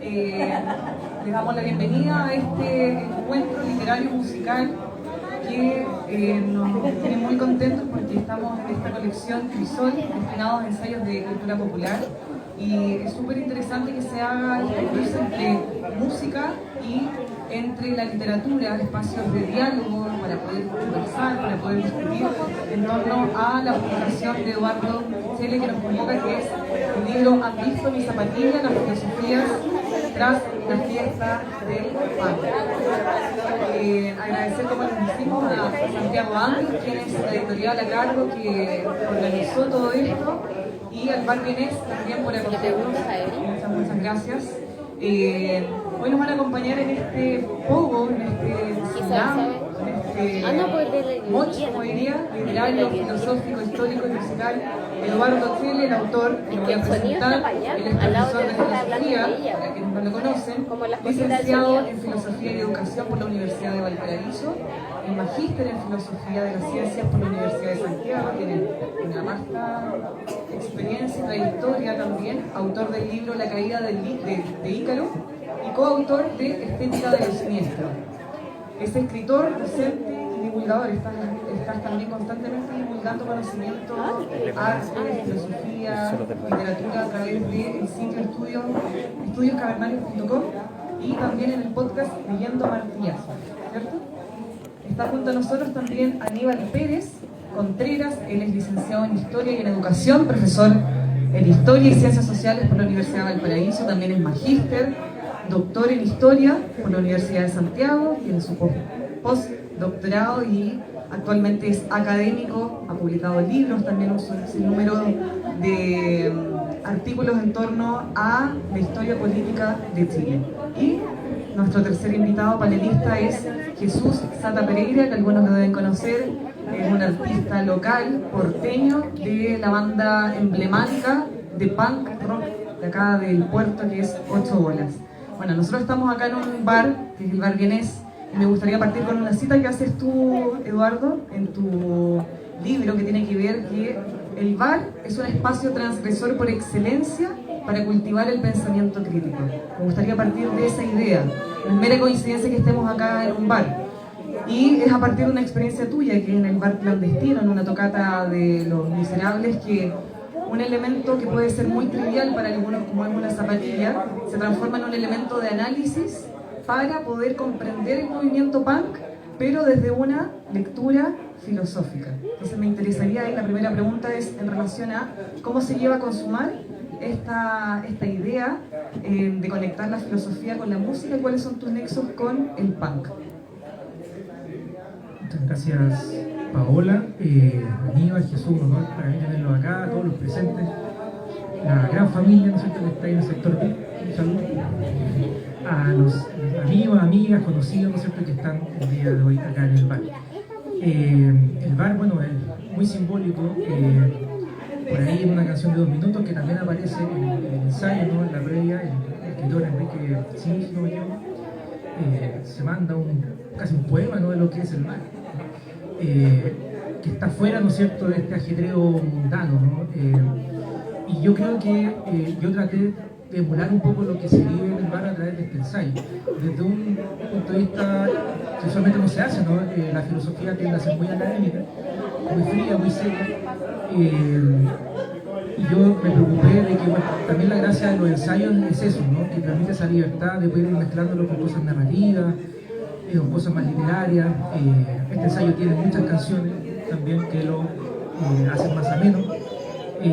Les damos la bienvenida a este encuentro literario musical que nos tiene muy contentos porque estamos en esta colección Crisol, destinados a ensayos de cultura popular, y es súper interesante que se haga el cruce entre música y entre la literatura, espacios de diálogo para poder conversar, para poder discutir en torno a la publicación de Eduardo Chele, que nos convoca, que es el libro ¿Han visto mi zapatilla? Las filosofías tras la fiesta del pan. Agradecer, como les decimos, a Santiago Ángel, quien es la editorial a cargo, que organizó todo esto, y al Bar Vienés también por acogernos. Muchas gracias. Hoy nos van a acompañar en este pogo, en este slam, en este moch, como diría, literario, filosófico, histórico y musical. Eduardo Chele, el autor, que voy a presentar, él es profesor de filosofía, para quienes no lo conocen, licenciado en Filosofía y Educación por la Universidad de Valparaíso, en magíster en Filosofía de las Ciencias por la Universidad de Santiago, tiene una vasta experiencia y trayectoria también, autor del libro La caída de Ícaro y coautor de Estética de lo Siniestro. Es escritor, docente y divulgador, estás también constantemente divulgando conocimiento, arte, filosofía, literatura a través del sitio estudioscavernarios.com y también en el podcast Leyendo Martillazo, ¿cierto? Está junto a nosotros también Aníbal Pérez Contreras, él es licenciado en Historia y en Educación, profesor en Historia y Ciencias Sociales por la Universidad de Valparaíso, también es magíster, doctor en Historia por la Universidad de Santiago, tiene su postdoctorado y actualmente es académico, ha publicado libros, también un sinnúmero de artículos en torno a la historia política de Chile. Y nuestro tercer invitado panelista es Jesús Sata Pereira, que algunos lo deben conocer, es un artista local, porteño, de la banda emblemática de punk rock de acá del puerto, que es 8 Bolas. Bueno, nosotros estamos acá en un bar, que es el Bar Vienés, y me gustaría partir con una cita que haces tú, Eduardo, en tu libro, que tiene que ver que el bar es un espacio transgresor por excelencia para cultivar el pensamiento crítico. Me gustaría partir de esa idea. No es mera coincidencia que estemos acá en un bar. Y es a partir de una experiencia tuya, que es en el bar clandestino, en una tocata de Los Miserables, que un elemento que puede ser muy trivial para algunos, como alguna zapatilla, se transforma en un elemento de análisis para poder comprender el movimiento punk, pero desde una lectura filosófica. Entonces me interesaría, y la primera pregunta es en relación a cómo se lleva a consumar esta idea de conectar la filosofía con la música, y cuáles son tus nexos con el punk. Muchas gracias, Paola, Aníbal, Jesús, honor para mí tenerlos acá, todos los presentes, la gran familia, ¿no es cierto?, que está ahí en el sector B. Un saludo a los amigos, amigas, conocidos, ¿no es cierto?, que están el día de hoy acá en el bar. El bar, bueno, es muy simbólico, por ahí en una canción de 2 minutos que también aparece en el ensayo, ¿no?, en la previa, el escritor Enrique Sims, ¿no?, se manda casi un poema, ¿no?, de lo que es el bar, que está fuera, ¿no es cierto?, de este ajetreo mundano, ¿no? Y yo creo que yo traté de emular un poco lo que se vive en el bar a través de este ensayo. Desde un punto de vista que usualmente no se hace, ¿no? La filosofía tiende a ser muy académica, muy fría, muy seca. Y yo me preocupé de que, bueno, también la gracia de los ensayos es eso, ¿no?, que permite esa libertad de poder ir mezclándolo con cosas narrativas, con cosas más literarias. Este ensayo tiene muchas canciones también que lo hacen más ameno. Y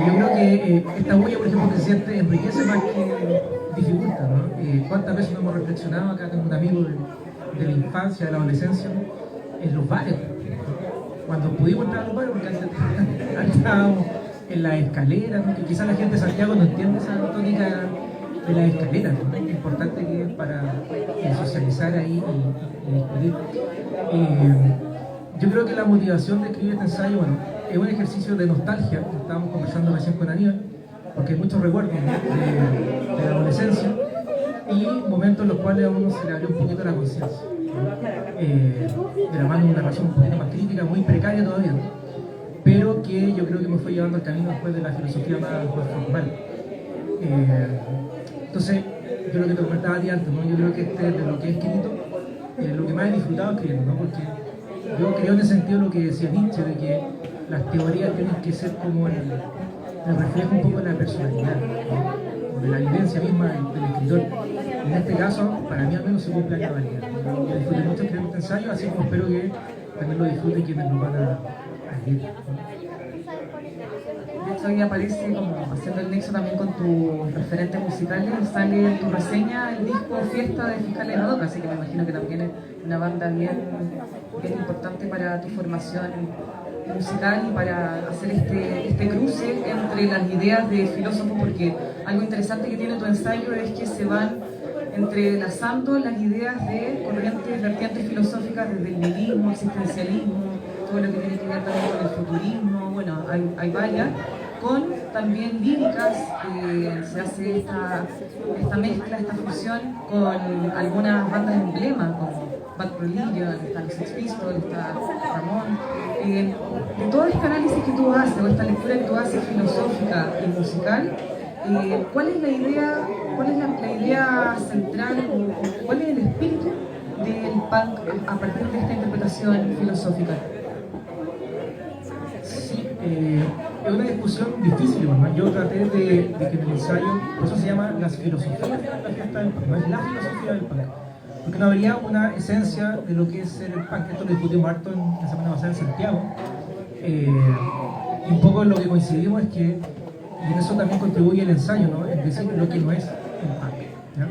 yo creo que esta huella, por ejemplo, que se siente enriquece más que dificulta, ¿no? ¿Cuántas veces no hemos reflexionado? Acá tengo un amigo de la infancia, de la adolescencia, ¿no?, en los bares. Cuando pudimos entrar a los bares, porque antes estábamos en las escaleras, ¿no?, que quizás la gente de Santiago no entiende esa tónica de las escaleras, ¿no?, lo importante que es para socializar ahí y discutir. Yo creo que la motivación de escribir este ensayo, bueno, es un ejercicio de nostalgia, que estábamos conversando recién con Aníbal, porque hay muchos recuerdos, ¿no?, de la adolescencia y momentos en los cuales a uno se le abrió un poquito la conciencia, ¿no?, de la mano de una razón un poquito más crítica, muy precaria todavía, ¿no?, pero que yo creo que me fue llevando al camino después de la filosofía más formal. Entonces, yo lo que te comentaba a ti antes, ¿no? Yo creo que de lo que he escrito, lo que más he disfrutado escribiendo, ¿no? Porque yo creo en el sentido lo que decía Nietzsche, de que las teorías tienen que ser como el reflejo un poco de la personalidad, ¿no? De la vivencia misma del escritor. En este caso, para mí al menos se cumple la cabalidad. Yo disfruté mucho escribir este ensayo, así como espero que también lo disfruten quienes lo van a leer. De hecho, ahí aparece como haciendo el nexo también con tus referentes musicales, sale en tu reseña el disco Fiesta de Fiscales Ad Hoc, así que me imagino que también es una banda bien importante para tu formación musical y para hacer este cruce entre las ideas de filósofos, porque algo interesante que tiene tu ensayo es que se van entrelazando las ideas de corrientes, vertientes filosóficas desde el nihilismo, existencialismo, todo lo que tiene que ver también con el futurismo, bueno, hay varias, con también líricas, se hace esta mezcla, esta fusión con algunas bandas emblema, como Bad Religion, están los Sex Pistols, está Ramón. De todo este análisis que tú haces, o esta lectura que tú haces filosófica y musical, ¿cuál es la idea, la idea central, o cuál es el espíritu del punk a partir de esta interpretación filosófica? Sí, es una discusión difícil, ¿no? Yo traté de que en el ensayo, por eso se llama las filosofías de la fiesta del punk, no es la filosofía del punk, porque no habría una esencia de lo que es ser el punk. Esto lo discutimos harto en la semana pasada en Santiago, y un poco lo que coincidimos es que, y en eso también contribuye el ensayo, ¿no? Es decir, lo que no es el punk, ¿ya?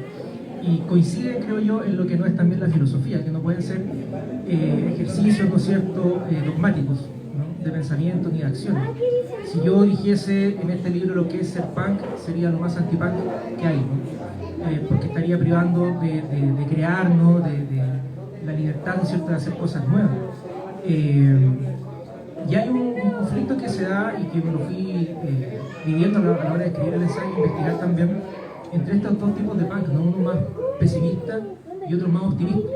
Y coincide, creo yo, en lo que no es también la filosofía, que no pueden ser ejercicios, ¿no es cierto?, dogmáticos, ¿no?, de pensamiento ni de acción. Si yo dijese en este libro lo que es ser punk, sería lo más antipunk que hay, ¿no? Porque estaría privando de crear, ¿no?, de la libertad, ¿no es cierto?, de hacer cosas nuevas. Y hay un conflicto que se da y que me lo fui viviendo a la hora de escribir el ensayo e investigar también entre estos dos tipos de punk, ¿no?, uno más pesimista y otro más optimista.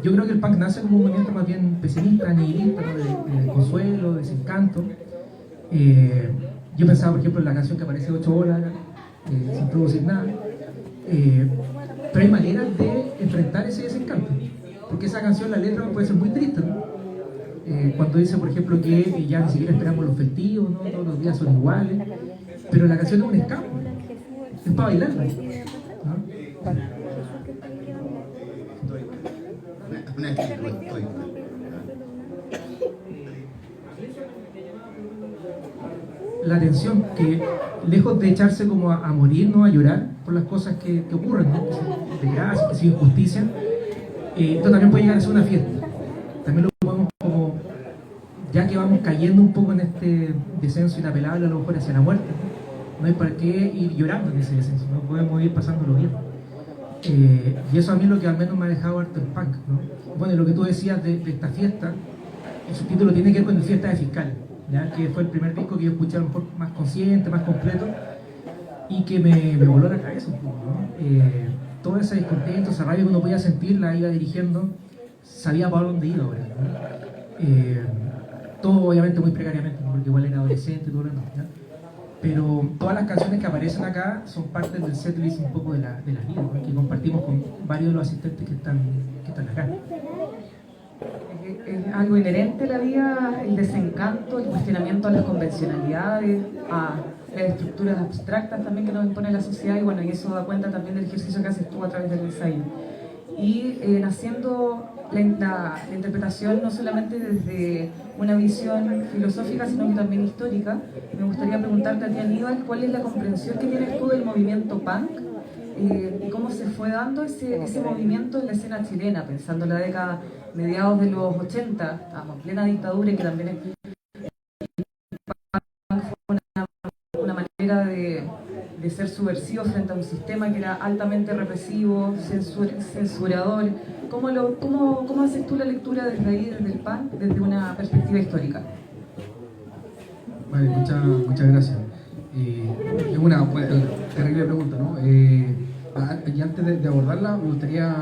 Yo creo que el punk nace como un movimiento más bien pesimista, nihilista, ¿no?, de consuelo, desencanto. Yo pensaba, por ejemplo, en la canción que aparece 8 horas, sin producir nada. Pero hay maneras de enfrentar ese desencanto, porque esa canción, la letra puede ser muy triste, ¿no? Cuando dice, por ejemplo, que ya ni siquiera esperamos los festivos, ¿no?, todos los días son iguales, pero la canción es un escape, es para bailarla, ¿no? La tensión, que lejos de echarse como a morir, ¿no?, a llorar por las cosas que ocurren, ¿no?, que son desgracias, que son injusticias, esto también puede llegar a ser una fiesta. También lo podemos como, ya que vamos cayendo un poco en este descenso inapelable a lo mejor hacia la muerte, no hay para qué ir llorando en ese descenso, no podemos ir pasándolo bien. Y eso a mí es lo que al menos me ha dejado harto el punk, ¿no? Bueno, y lo que tú decías de esta fiesta, el subtítulo tiene que ver con el Fiesta de Fiscal, ¿ya?, que fue el primer disco que yo escuché a lo mejor más consciente, más completo, y que me voló la cabeza un poco, ¿no? Todo ese descontento, esa rabia que uno podía sentir, la iba dirigiendo, sabía para dónde iba ahora, ¿no? Todo obviamente muy precariamente, ¿no?, porque igual era adolescente y todo lo demás, ¿ya? Pero todas las canciones que aparecen acá son parte del setlist un poco de la vida, ¿no?, que compartimos con varios de los asistentes que están acá. Es algo inherente a la vida, el desencanto, el cuestionamiento a las convencionalidades, a las estructuras abstractas también que nos impone la sociedad, y bueno, y eso da cuenta también del ejercicio que haces tú a través del ensayo. Y naciendo la interpretación no solamente desde una visión filosófica, sino que también histórica, me gustaría preguntarte a ti, Aníbal, ¿cuál es la comprensión que tienes tú del movimiento punk? Y cómo se fue dando ese movimiento en la escena chilena, pensando en la década mediados de los 80, estábamos en plena dictadura, y que también el punk fue una manera de ser subversivo frente a un sistema que era altamente represivo, censurador. ¿Cómo haces tú la lectura desde ahí, desde el punk, desde una perspectiva histórica? Vale, muchas gracias. Es una terrible pregunta, ¿no? Y antes de abordarla, me gustaría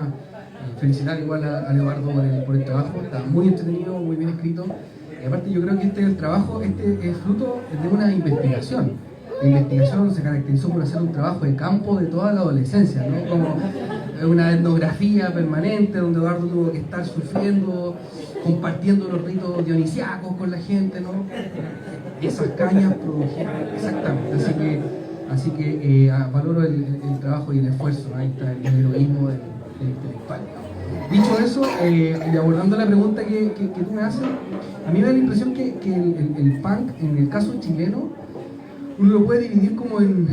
felicitar igual a Eduardo por el trabajo. Está muy entretenido, muy bien escrito. Y aparte yo creo que este es fruto de una investigación. la investigación se caracterizó por hacer un trabajo de campo de toda la adolescencia, ¿no? Como una etnografía permanente donde Eduardo tuvo que estar sufriendo, compartiendo los ritos dionisíacos con la gente, ¿no? Esas cañas produjeron, exactamente, así que valoro el trabajo y el esfuerzo, ¿no? Ahí está el heroísmo del intelectual. Dicho eso, y abordando la pregunta que tú me haces, a mí me da la impresión que el punk, en el caso chileno, uno lo puede dividir como en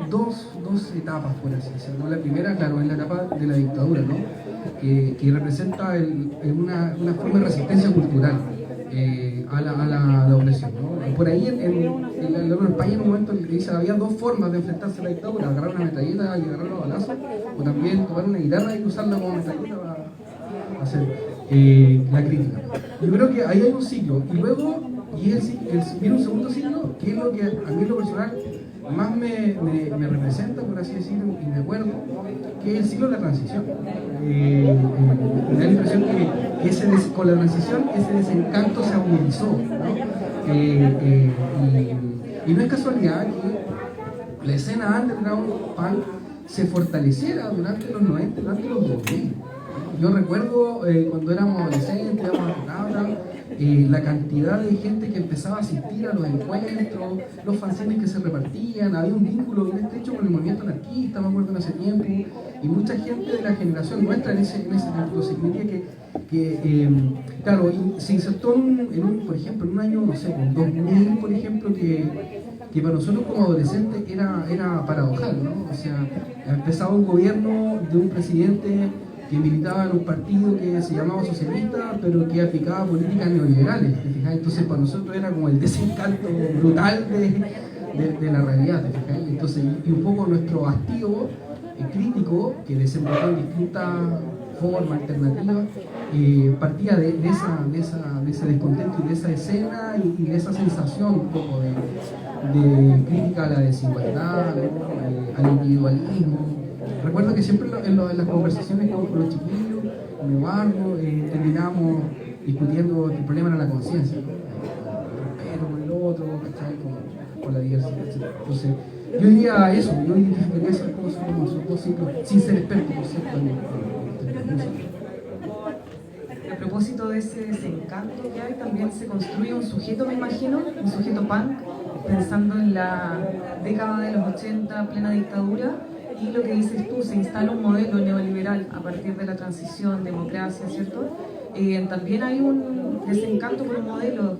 dos etapas, por así decirlo. La primera, claro, es la etapa de la dictadura, ¿no? Que representa una forma de resistencia cultural a la opresión, ¿no? Por ahí en España en un momento le dice había dos formas de enfrentarse a la dictadura: agarrar una metralleta y agarrarlo a balazos, o también tomar una guitarra y usarla como metralleta para hacer la crítica. Yo creo que ahí hay un ciclo, y luego viene un segundo ciclo, que es lo que a mí en lo personal más me representa, por así decirlo, y me acuerdo, que es el ciclo de la transición. Me da la impresión que con la transición ese desencanto se agudizó, ¿no? Y no es casualidad que la escena underground punk se fortaleciera durante los 90, durante los 2000. Yo recuerdo cuando éramos adolescentes, íbamos a Canadá, la cantidad de gente que empezaba a asistir a los encuentros, los fanzines que se repartían, había un vínculo bien estrecho con el movimiento anarquista, me acuerdo en ese tiempo, y mucha gente de la generación nuestra en ese tiempo. Significa que claro, se insertó por ejemplo, en un año, no sé, 2000, por ejemplo, que para nosotros como adolescentes era paradojal, ¿no? O sea, empezaba un gobierno de un presidente que militaba en un partido que se llamaba socialista, pero que aplicaba políticas neoliberales, ¿te fijas? Entonces para nosotros era como el desencanto brutal de la realidad, ¿te fijas? Entonces, y un poco nuestro hastío crítico, que desembocó en distintas formas alternativas, partía de ese descontento y de esa escena y de esa sensación un poco de crítica a la desigualdad, ¿no? Al individualismo. Recuerdo que siempre en las conversaciones con los chiquillos, con mi barrio, terminábamos discutiendo que el problema era la conciencia, ¿no? El respeto con el otro, ¿cachai? Con la diversidad, etc. Entonces, yo diría eso, yo identificaría esas cosas como esos dos ciclos, sin ser experto, por cierto, A propósito de ese desencanto que hay, también se construye un sujeto, me imagino, un sujeto punk, pensando en la década de los 80, plena dictadura. Y lo que dices tú, se instala un modelo neoliberal a partir de la transición, democracia, ¿cierto? También hay un desencanto por un modelo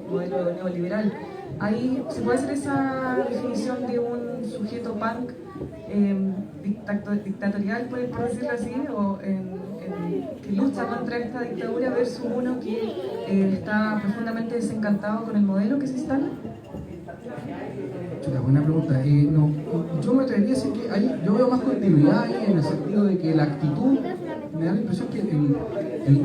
neoliberal. Ahí se puede hacer esa definición de un sujeto punk dictatorial, por decirlo así, o que lucha contra esta dictadura versus uno que está profundamente desencantado con el modelo que se instala. Buena pregunta. No, yo me atrevería a decir que yo veo más continuidad ahí, en el sentido de que la actitud, me da la impresión que el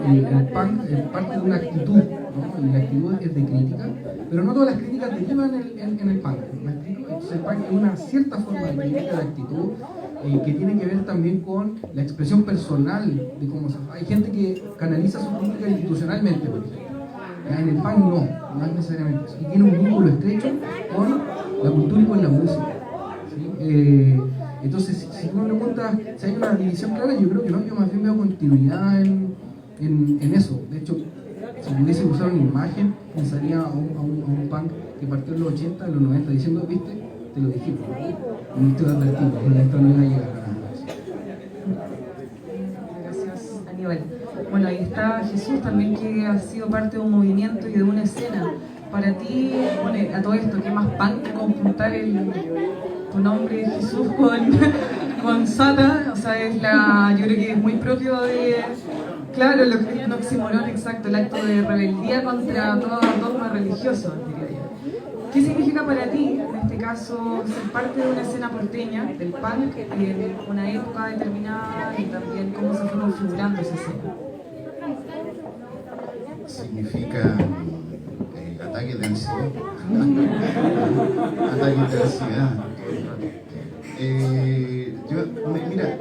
punk es parte de una actitud, ¿no? Y la actitud es de crítica, pero no todas las críticas derivan en el punk, ¿me explico? Entonces el punk es una cierta forma de crítica de actitud que tiene que ver también con la expresión personal de cómo hay gente que canaliza su crítica institucionalmente, por ejemplo. En el punk no es necesariamente eso. Y tiene un vínculo estrecho con la cultura y con la música, ¿sí? Entonces, si tú me preguntas si hay una división clara, yo creo que no, yo más bien veo continuidad en eso. De hecho, si pudiese usar una imagen, pensaría a un punk que partió en los 80, en los 90, diciendo, viste, te lo dijimos, ¿no? Estoy advertido, con esto no iba a llegar a nada. Gracias, Aníbal. Bueno, ahí está Jesús también, que ha sido parte de un movimiento y de una escena. Para ti, bueno, a todo esto, ¿qué más punk que conjuntar tu nombre Jesús con Sata? O sea, yo creo que es muy propio de, claro, lo que es un oxímoron exacto, el acto de rebeldía contra todo dogma religioso, diría yo. ¿Qué significa para ti, en este caso, ser parte de una escena porteña, del punk, en una época determinada, y también cómo se fue configurando esa escena? Significa ataques de ansiedad. Ataques de ansiedad. Mira,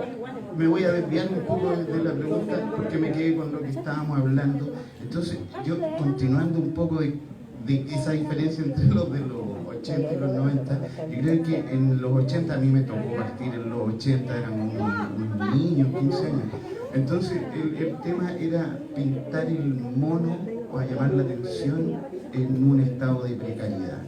me voy a desviar un poco de la pregunta porque me quedé con lo que estábamos hablando. Entonces, yo continuando un poco de esa diferencia entre los de los 80 y los 90, y creo que en los 80 a mí me tocó partir en los 80, eran unos niños, 15 años. Entonces el tema era pintar el mono o llamar la atención en un estado de precariedad.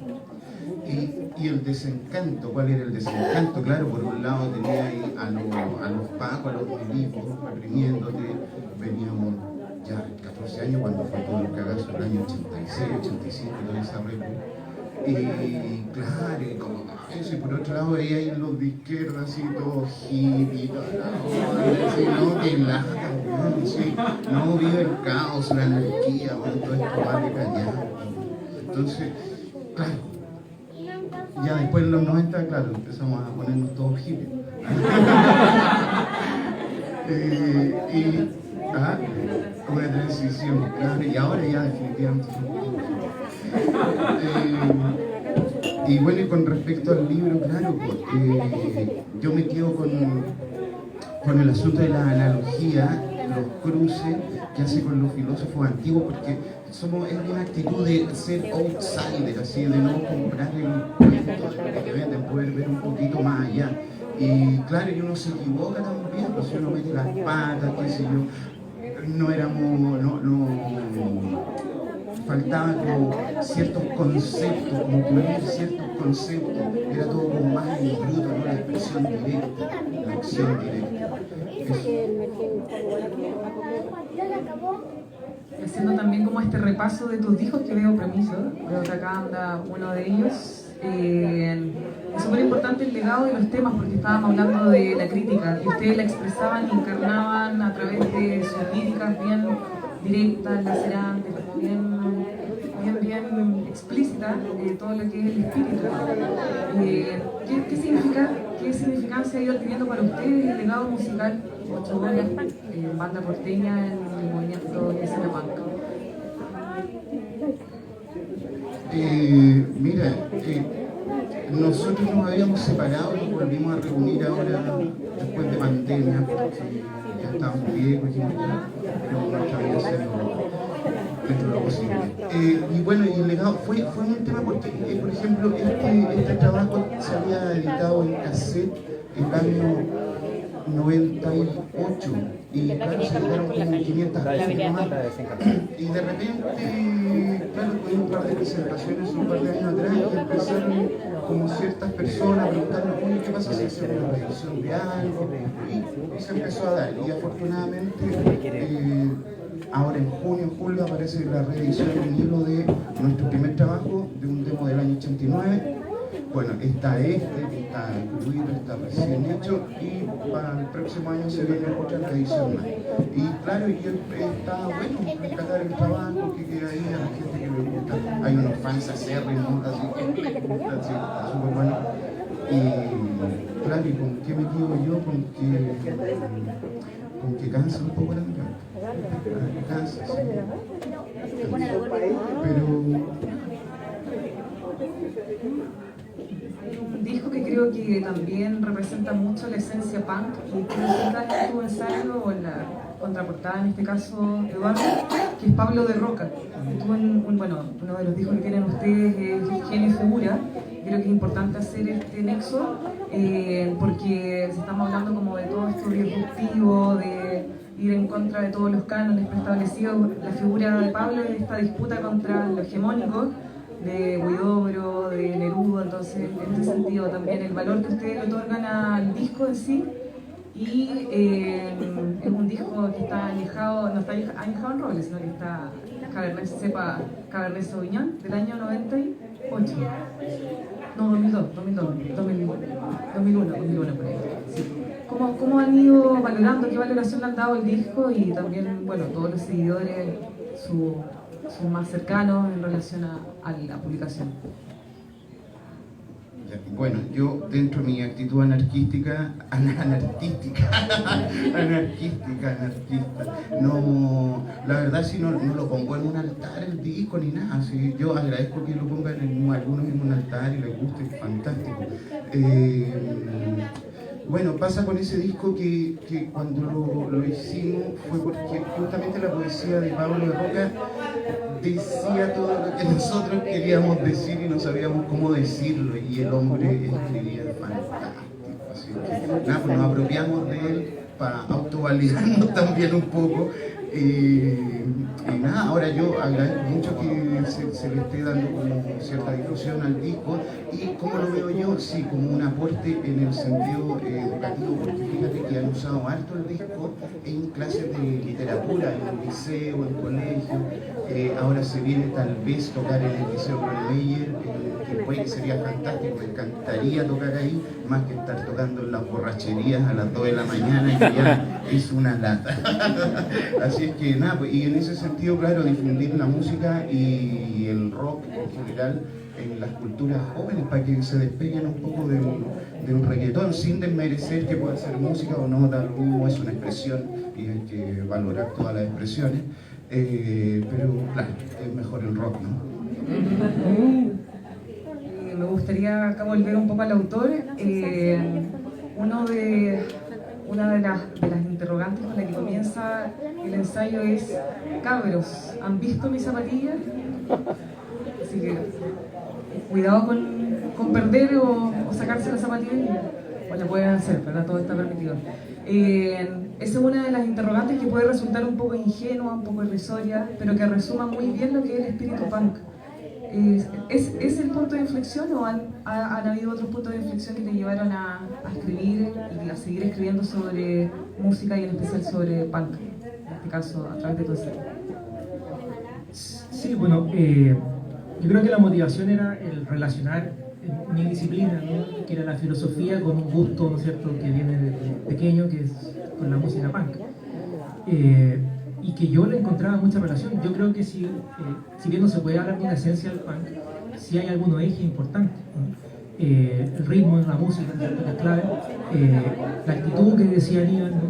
Y el desencanto, ¿cuál era el desencanto? Claro, por un lado tenía ahí a los pacos, a los milicos reprimiéndote, veníamos ya 14 años cuando fue todo el cagazo el año 86, 85, toda esa réplica. Y claro, y como eso, y por otro lado veía ahí los de izquierda así todos hippies, no, que lata, sí, no, vive el caos, la anarquía, bueno, todo esto vale callar. Entonces, claro, ya después en los 90, claro, empezamos a ponernos todos hippies. Una transición, claro, y ahora ya definitivamente y bueno, y con respecto al libro, claro, yo me quedo con el asunto de la analogía, los cruces que hace con los filósofos antiguos, porque es una actitud de ser outsider, así, de no comprar el cuento de lo que te venden, poder ver un poquito más allá. Y claro, y uno se equivoca también, pues si uno mete las patas, qué sé yo, no éramos, faltaban como ciertos conceptos, como pulir ciertos conceptos, era todo como más en bruto, ¿no? La expresión directa, la acción directa. Haciendo también como este repaso de tus discos que veo permiso, veo que acá anda uno de ellos. Es súper importante el legado de los temas porque estábamos hablando de la crítica y ustedes la expresaban y encarnaban a través de sus líricas bien directas, lacerantes, como bien explícita todo lo que es el espíritu. ¿Qué significancia ha ido adquiriendo para ustedes el legado musical 8 horas, banda porteña en el movimiento de escena punk? Mira, nosotros nos habíamos separado y nos volvimos a reunir ahora después de pandemia, porque ya estábamos viejos y pero nuestra vida se dentro de lo posible. Y bueno, y el legado fue un tema porque, por ejemplo, este trabajo se había editado en cassette el año 98 y claro, se editaron como 500 copias más. Y de repente, claro, tuvimos un par de presentaciones un par de años atrás y empezaron como ciertas personas a preguntarnos, oye, ¿qué pasa si hacemos una reedición de algo? Y se empezó a dar. Y afortunadamente, ahora en junio, julio aparece la reedición en vinilo de nuestro primer trabajo, de un demo del año 89. Bueno, está que está incluido, está recién hecho y para el próximo año se viene otra reedición más. Y claro, y está bueno rescatar el trabajo que queda ahí a la gente que le gusta. Hay unos fans acérrimos, así que está súper bueno. Y claro, ¿y con qué me quedo yo? Con que cansa un poco la mirada. Cansa, sí. Pero un disco que creo que también representa mucho la esencia punk y que está en tu ensayo o en la contraportada en este caso, Eduardo, que es Pablo de Roca. Uno de los discos que tienen ustedes es Genio y Figura. Creo que es importante hacer este nexo porque estamos hablando como de todo esto disruptivo, de ir en contra de todos los cánones preestablecidos. La figura de Pablo es esta disputa contra lo hegemónico de Huidobro, de Neruda, entonces en ese sentido también el valor que ustedes le otorgan al disco en sí y es un disco que está añejado, no está añejado en roble, sino que está Cabernet Sauvignon del año 98, no, 2001 por ahí. Sí. ¿Cómo han ido valorando, qué valoración le han dado el disco y también, bueno, todos los seguidores, sus más cercanos en relación a la publicación? Bueno, yo dentro de mi actitud anarquista, no, la verdad si no lo pongo en un altar el disco ni nada, si yo agradezco que lo pongan algunos en un altar y les guste, fantástico. Bueno, pasa con ese disco que cuando lo hicimos fue porque justamente la poesía de Pablo de Roca decía todo lo que nosotros queríamos decir y no sabíamos cómo decirlo, y el hombre escribía fantástico. Así que nada, pues nos apropiamos de él para autovalidarnos también un poco. Y nada, ahora yo agradezco mucho que se le esté dando como cierta difusión al disco, y como lo veo yo, sí, como un aporte en el sentido educativo, porque fíjate que han usado harto el disco en clases de literatura, en el liceo, en colegio. Ahora se viene tal vez tocar en el Liceo Meyer, que puede, sería fantástico, me encantaría tocar ahí, más que estar tocando en las borracherías a las 2 de la mañana, y que ya es una lata. Así es que nada, pues, y en ese sentido, claro, difundir la música y el rock en general en las culturas jóvenes, para que se despeguen un poco del reggaetón, sin desmerecer que pueda ser música o no, tal como es una expresión y hay que valorar todas las expresiones, pero claro, es mejor el rock, ¿no? Me gustaría acá volver un poco al autor. Una de las interrogantes con la que comienza el ensayo es: cabros, ¿han visto mis zapatillas? Así que cuidado con perder o sacarse la zapatilla, o la pueden hacer, ¿verdad? Todo está permitido. Esa es una de las interrogantes que puede resultar un poco ingenua, un poco irrisoria, pero que resuma muy bien lo que es el espíritu punk. ¿Es el punto de inflexión, o han habido otros puntos de inflexión que te llevaron a escribir y a seguir escribiendo sobre música y en especial sobre punk, en este caso a través de tu ensayo? Sí, bueno, yo creo que la motivación era el relacionar mi disciplina, ¿no?, que era la filosofía, con un gusto, ¿no es cierto?, que viene de pequeño, que es con la música punk. Y que yo le encontraba mucha relación. Yo creo que si bien no se puede hablar de una esencia del punk, sí hay algunos ejes importantes, ¿no? El ritmo en la música, ¿no?, que es clave, la actitud que decía Aníbal, ¿no?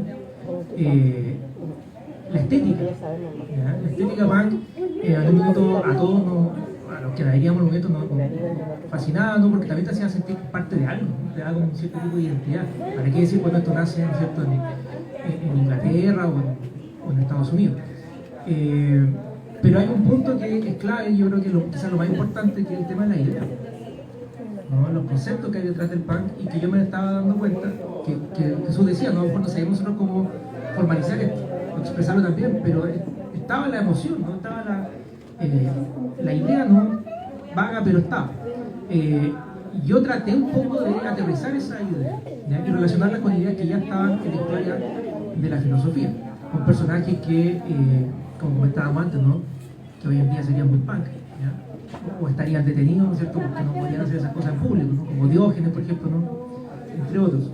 La estética, ¿ya? La estética punk, en un momento a todos a los que la veíamos en un momento nos fascinaba, ¿no?, porque también te hacía sentir parte de algo, ¿no?, de algo, un cierto tipo de identidad. ¿Para qué decir cuando esto nace, ¿no es cierto?, en Inglaterra o en Estados Unidos? Pero hay un punto que es clave, y yo creo que quizás lo más importante, que es el tema de la idea, ¿no?, los conceptos que hay detrás del punk, y que yo me estaba dando cuenta que Jesús decía, ¿no?, a lo mejor no sabíamos nosotros cómo formalizar esto, o expresarlo también, pero estaba la emoción, ¿no?, estaba la idea, ¿no?, vaga, pero estaba. Yo traté un poco de aterrizar esa idea, ¿ya?, y relacionarla con ideas que ya estaban en la historia de la filosofía, con personajes que, como comentábamos antes, ¿no?, que hoy en día serían muy punk, ¿ya?, o estarían detenidos, ¿no es cierto?, porque no podían hacer esas cosas en público, ¿no?, como Diógenes, por ejemplo, ¿no?, entre otros.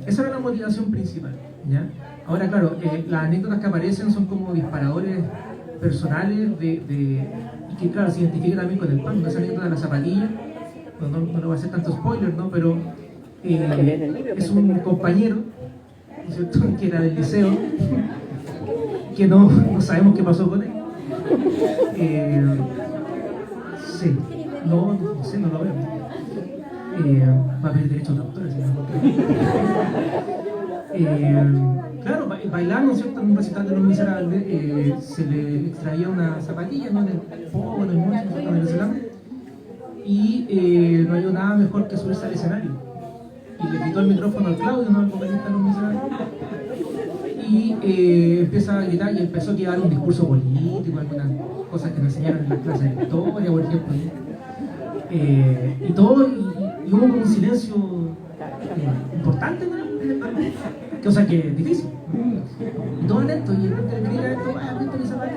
Esa era la motivación principal, ¿ya? Ahora, claro, las anécdotas que aparecen son como disparadores personales y que, claro, se identifica también con el punk. Esa anécdota de la zapatilla, no lo voy a hacer tanto spoiler, ¿no?, pero es un compañero, ¿no es cierto?, que era del liceo, que no sabemos qué pasó con él. Sí, no sé, no lo veo. Va a pedir derecho de autor, así que claro, bailar, ¿no es cierto?, en un recital de Los Miserables, se le extraía una zapatilla, ¿no?, en el pogo, en el mocho, en el venezolano, y no había nada mejor que subirse al escenario. Y le quitó el micrófono al Claudio, ¿no?, al vocalista de Los Miserables, y empieza a gritar, y empezó a llevar un discurso político, algunas cosas que nos enseñaron en las clases de historia, por ejemplo, y todo, y hubo como un silencio importante, ¿no?, cosa que es difícil, ¿no? Y todo lento, y el gente le grita esto, vaya, cuéntame esa parte.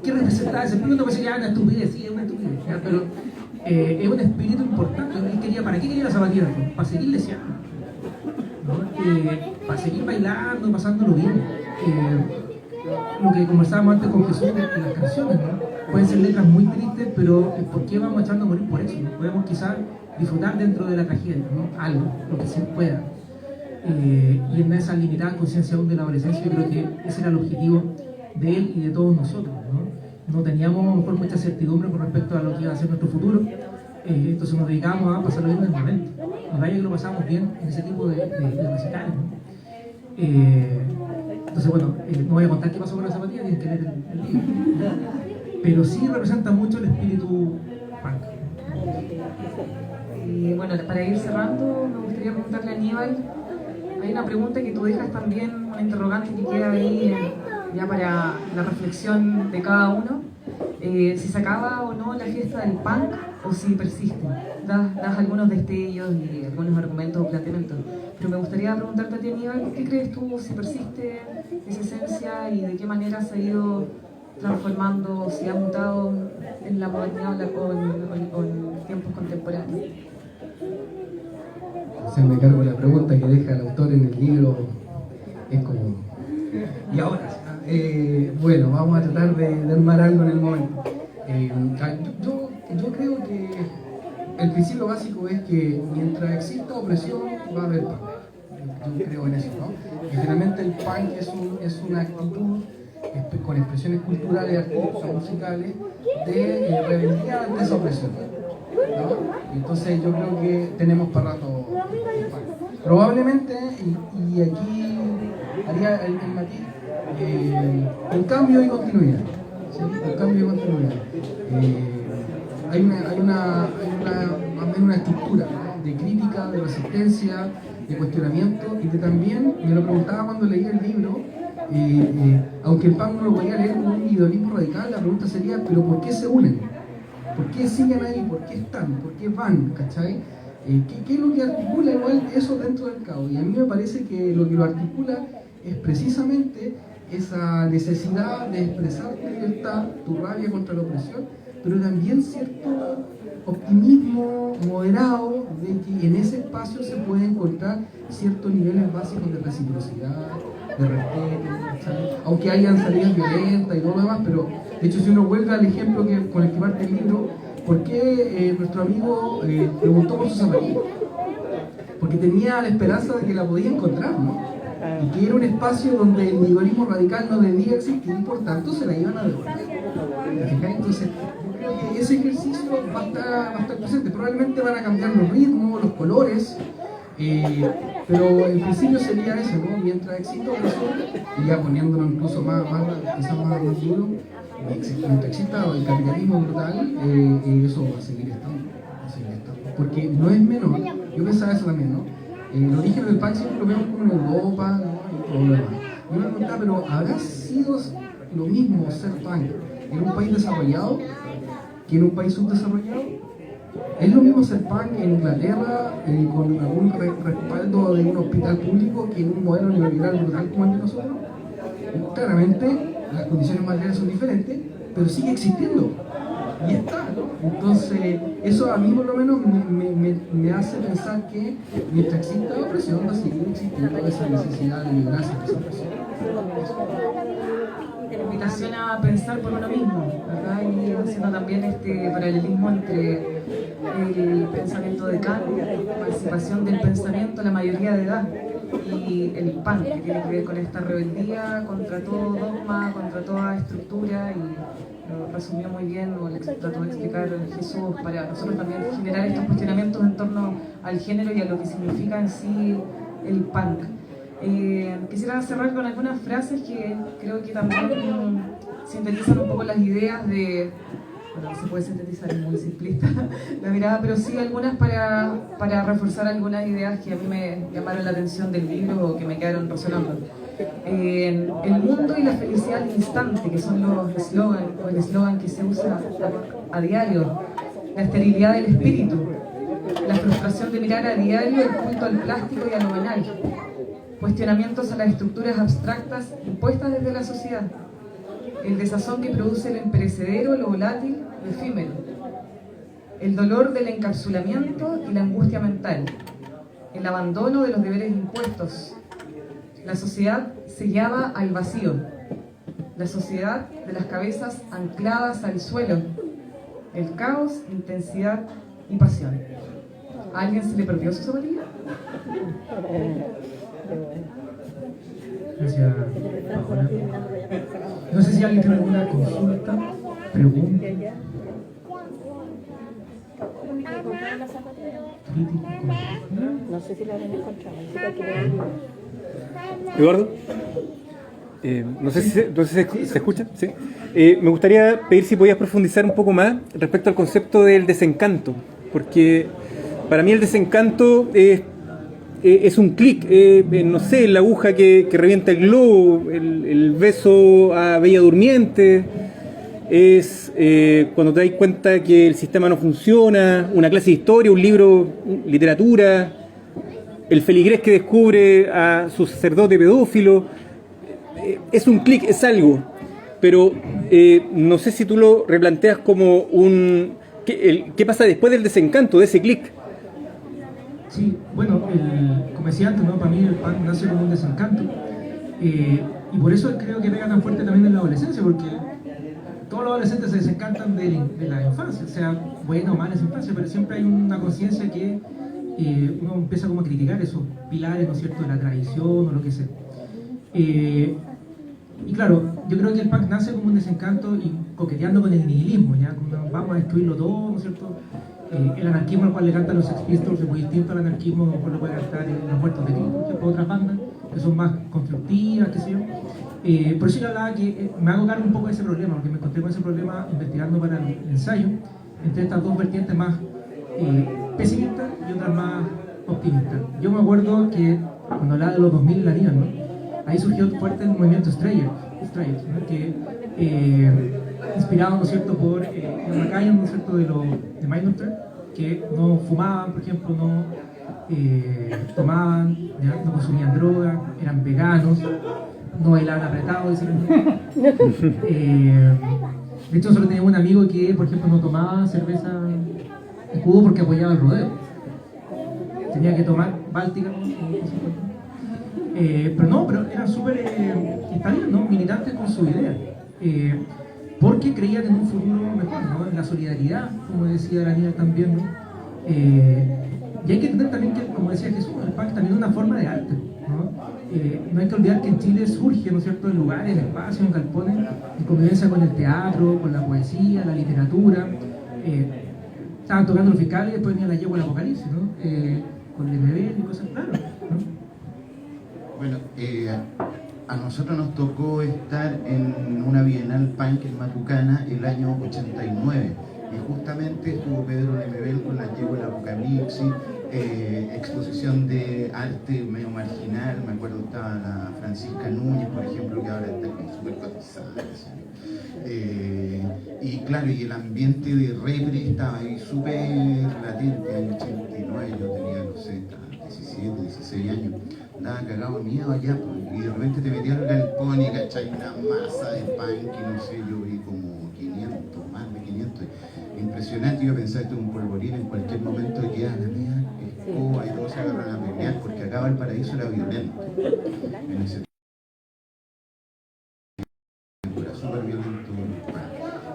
¿Qué representaba ese espíritu? Pues ya una estupidez, sí, es una estupidez, ¿ya? Pero es un espíritu importante. Él quería, ¿para qué quería la zapatilla? Para seguir leseando, ¿no? Para seguir bailando, pasándolo bien. Lo que conversábamos antes con Jesús de las canciones, ¿no? Pueden ser letras muy tristes, pero ¿por qué vamos echando a morir por eso? ¿No? Podemos quizás disfrutar dentro de la tragedia, ¿no?, algo, lo que se pueda. Y en esa limitada conciencia aún de la adolescencia, yo creo que ese era el objetivo de él y de todos nosotros, ¿no? No teníamos a lo mejor mucha certidumbre con respecto a lo que iba a ser nuestro futuro, entonces nos dedicábamos a pasarlo bien en el momento. Y vaya que lo pasamos bien en ese tipo de recitales, ¿no? Entonces, bueno, no voy a contar qué pasó con la zapatilla, tienes que leer el libro. Pero sí representa mucho el espíritu punk. Y bueno, para ir cerrando, me gustaría preguntarle a Aníbal, hay una pregunta que tú dejas también, una interrogante que queda ahí ya para la reflexión de cada uno, si se acaba o no la fiesta del punk o si persiste. Das algunos destellos y algunos argumentos o planteamientos, pero me gustaría preguntarte a ti, Aníbal, ¿qué crees tú si persiste esa esencia y de qué manera se ha ido transformando, si ha mutado en la modernidad o en tiempos contemporáneos? Se me cargo la pregunta que deja el autor en el libro, es como... Y ahora, bueno, vamos a tratar de armar algo en el momento. Yo creo que el principio básico es que mientras exista opresión va a haber punk. Yo creo en eso, ¿no? Y finalmente el punk es una actitud con expresiones culturales, artísticas, musicales, de rebeldía ante esa opresión, ¿no? Entonces yo creo que tenemos para rato. Probablemente, y aquí haría el matiz, un cambio y continuidad. ¿Sí? Un cambio y continuidad. Hay más o menos una estructura, ¿no? De crítica, de resistencia, de cuestionamiento y de también, me lo preguntaba cuando leí el libro, aunque el punk no lo podía leer como un individualismo radical, la pregunta sería, ¿pero por qué se unen? ¿Por qué siguen ahí? ¿Por qué están? ¿Por qué van? ¿Cachai? ¿Qué es lo que articula igual eso dentro del caos? Y a mí me parece que lo que lo articula es precisamente esa necesidad de expresar tu libertad, tu rabia contra la opresión, pero también cierto optimismo moderado de que en ese espacio se pueden encontrar ciertos niveles básicos de reciprocidad, de respeto, ¿sabes? Aunque hayan salidas violentas y todo lo demás, pero de hecho si uno vuelve al ejemplo con el que parte el libro, ¿por qué nuestro amigo preguntó por su zapatilla? Porque tenía la esperanza de que la podía encontrar, ¿no? Y que era un espacio donde el individualismo radical no debía existir y por tanto se la iban a devolver. Entonces, yo creo que ese ejercicio va a estar presente. Probablemente van a cambiar los ritmos, los colores, pero el principio sería ese, ¿no? Mientras exista opresión, y ya poniéndolo incluso quizás más duro, mientras exista el capitalismo brutal, eso va a seguir estando. Porque no es menor, yo pensaba eso también, ¿no? El origen del punk siempre lo vemos como en Europa, ¿no? Y todo lo demás. Yo me preguntaba, pero ¿habrá sido lo mismo ser punk en un país desarrollado que en un país subdesarrollado? ¿Es lo mismo ser punk en Inglaterra con algún respaldo de un hospital público que en un modelo neoliberal brutal como el de nosotros? Claramente las condiciones materiales son diferentes, pero sigue existiendo. Y está, ¿no? Entonces, eso a mí por lo menos me hace pensar que mientras exista opresión va a seguir existiendo esa necesidad de librarse de esa opresión. Invitación a pensar por uno mismo, ¿verdad? Y haciendo también este paralelismo entre el pensamiento de Kant, la emancipación del pensamiento a la mayoría de edad, y el punk, que tiene que ver con esta rebeldía contra todo dogma, contra toda estructura, y lo resumió muy bien, o le trató de explicar Jesús, para nosotros también generar estos cuestionamientos en torno al género y a lo que significa en sí el punk. Quisiera cerrar con algunas frases que creo que también sintetizan un poco las ideas de... Bueno, se puede sintetizar, es muy simplista la mirada, pero sí algunas para reforzar algunas ideas que a mí me llamaron la atención del libro o que me quedaron resonando. El mundo y la felicidad al instante, que son los eslogans, o el eslogan que se usa a diario. La esterilidad del espíritu, la frustración de mirar a diario el culto al plástico y a lo banal, cuestionamientos a las estructuras abstractas impuestas desde la sociedad, el desazón que produce lo imperecedero, lo volátil, lo efímero, el dolor del encapsulamiento y la angustia mental, el abandono de los deberes impuestos, la sociedad sellada al vacío, la sociedad de las cabezas ancladas al suelo, el caos, intensidad y pasión. ¿A alguien se le perdió su zapatilla? Gracias, Paola. No sé si alguien tiene alguna consulta, pregunta, No sé si la habrán encontrado. ¿Eduardo? No sé si se escucha. ¿Sí? Me gustaría pedir si podías profundizar un poco más respecto al concepto del desencanto, porque para mí el desencanto es un clic, no sé, la aguja que revienta el globo, el beso a Bella Durmiente, es cuando te das cuenta que el sistema no funciona, una clase de historia, un libro, literatura, el feligrés que descubre a su sacerdote pedófilo. Es un clic, es algo, pero no sé si tú lo replanteas como un... ¿Qué pasa después del desencanto, de ese clic? Sí, bueno, como decía antes, ¿no? Para mí el punk nace como un desencanto, y por eso creo que pega tan fuerte también en la adolescencia, porque todos los adolescentes se desencantan de la infancia, o sea, buena o mala esa infancia, pero siempre hay una conciencia que uno empieza como a criticar esos pilares, ¿no es cierto?, de la tradición o lo que sea. Y claro, yo creo que el punk nace como un desencanto y coqueteando con el nihilismo, ¿ya? Como vamos a destruirlo todo, ¿no es cierto? El anarquismo al cual le cantan los Sex Pistols es muy distinto al anarquismo al cual le puede cantar los Muertos de Cristo, por ejemplo, otras bandas que son más constructivas, qué sé yo. Por eso yo hablaba que me hago cargo un poco de ese problema, porque me encontré con ese problema investigando para el ensayo, entre estas dos vertientes más pesimistas y otras más optimistas. Yo me acuerdo que cuando hablaba de los 2000 en la niña, ¿no? Ahí surgió fuerte el movimiento Strayers, ¿no? Que inspirado, ¿no es cierto?, por Ian McCallum, ¿no es cierto?, de Mindhunter, que no fumaban, por ejemplo, no tomaban, ¿ya? No consumían droga, eran veganos, no bailaban apretados, de hecho, solo tenía un amigo que, por ejemplo, no tomaba cerveza en jugo porque apoyaba el rodeo. Tenía que tomar Báltica, pero eran súper, está bien, ¿no?, militantes con su idea, porque creían en un futuro mejor, ¿no?, en la solidaridad, como decía Daniel también, ¿no? Y hay que entender también que, como decía Jesús, el punk también es una forma de arte, ¿no? No hay que olvidar que en Chile surge, ¿no es cierto?, en lugares, en espacios, en galpones, en convivencia con el teatro, con la poesía, la literatura. Estaban tocando los fiscales y después venía la yegua del apocalipsis, ¿no? Con el bebé y cosas, claro, ¿no? Bueno, a nosotros nos tocó estar en una Bienal Punk en Matucana el año 89, y justamente estuvo Pedro Lemebel con la yegua del apocalipsis, exposición de arte medio marginal. Me acuerdo estaba la Francisca Núñez, por ejemplo, que ahora está súper cotizada, y claro, y el ambiente de repre estaba ahí súper latente. En el 89 yo tenía, no sé, 17, 16 años, andaba cagado de miedo allá, y de repente te metías al galpón y cachai una masa de punk, y no sé, yo vi como 500, más de 500, impresionante. Yo pensaba, esto es un polvorín, en cualquier momento queda la mía escoba y todos se agarran a pelear, porque acá Valparaíso era violento en ese tiempo, era súper violento.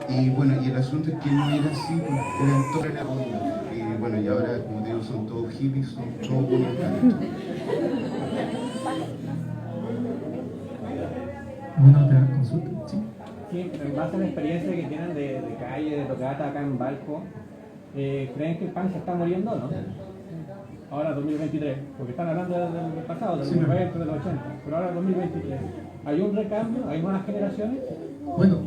Y bueno, y el asunto es que no era así, eran todos en la onda. Y bueno, y ahora, como te digo, son todos hippies, son todos bonitos. ¿Alguna otra consulta? Sí. Sí, en base a la experiencia que tienen de calle, de tocata acá en Valpo, ¿creen que el punk se está muriendo o no? Ahora 2023, porque están hablando del pasado, del 90, del 80, pero ahora 2023. ¿Hay un recambio? ¿Hay nuevas generaciones? Bueno,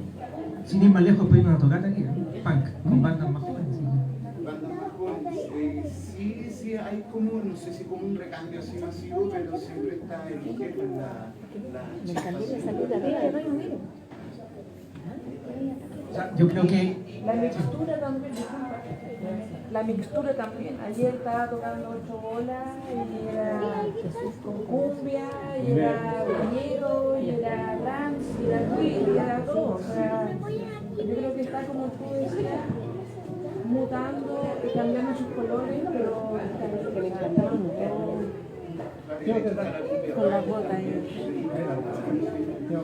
sin ir más lejos, puede ir una tocata aquí, ¿no? Punk, con bandas más jóvenes. Bandas más jóvenes, sí, hay como, no sé si como un recambio así masivo, pero siempre está el jefe en la chica. O sea, yo creo que la mixtura también, la mixtura también. Ayer estaba tocando 8 bolas y era con cumbia, y era bollero, y era dance, y era queer, y era todo. O sea, yo creo que está, como tú decías, mutando y cambiando sus colores, pero con la bota ahí.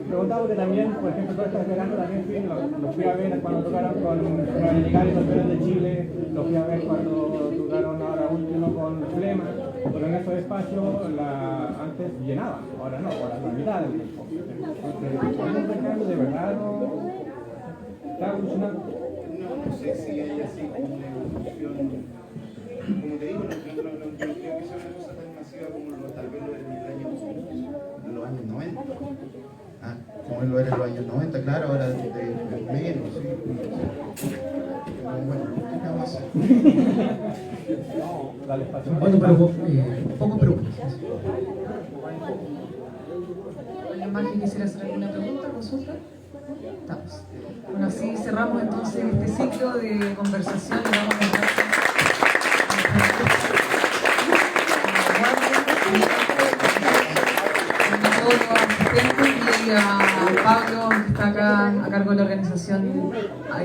Preguntaba porque también, por ejemplo, todo este verano también los fui a ver cuando tocaron con los Ilegales Solteros de Chile, los fui a ver cuando tocaron ahora último con Flema, pero en esos espacios antes llenaban, ahora no, ahora la mitad del tiempo. Entonces, un recambio de verdad no está evolucionando. No sé si hay así como una evolución, como te digo, no creo que sea una cosa tan masiva como tal vez lo del año, de los años 90. años 90, claro, ahora de menos, sí. Pero bueno, ¿qué vamos a hacer? Bueno, pero poco preocupados. ¿Alguien más que quisiera hacer alguna pregunta, consulta? Estamos. Bueno, así cerramos entonces este ciclo de conversación y vamos a dar a todos los asistentes y a Pablo, que está acá a cargo de la organización, la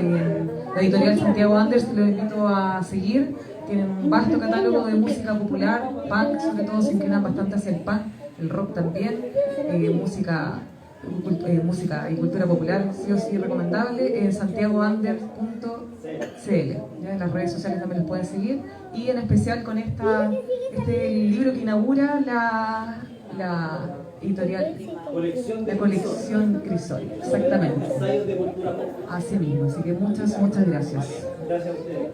editorial Santiago Anders, que los invito a seguir. Tienen un vasto catálogo de música popular, punk, sobre todo se inclinan bastante hacia el punk, el rock también, música y cultura popular, sí o sí recomendable, en santiagoanders.cl. En las redes sociales también los pueden seguir, y en especial con este libro que inaugura la editorial, la colección Crisol, exactamente. Así mismo, así que muchas gracias. Gracias a ustedes.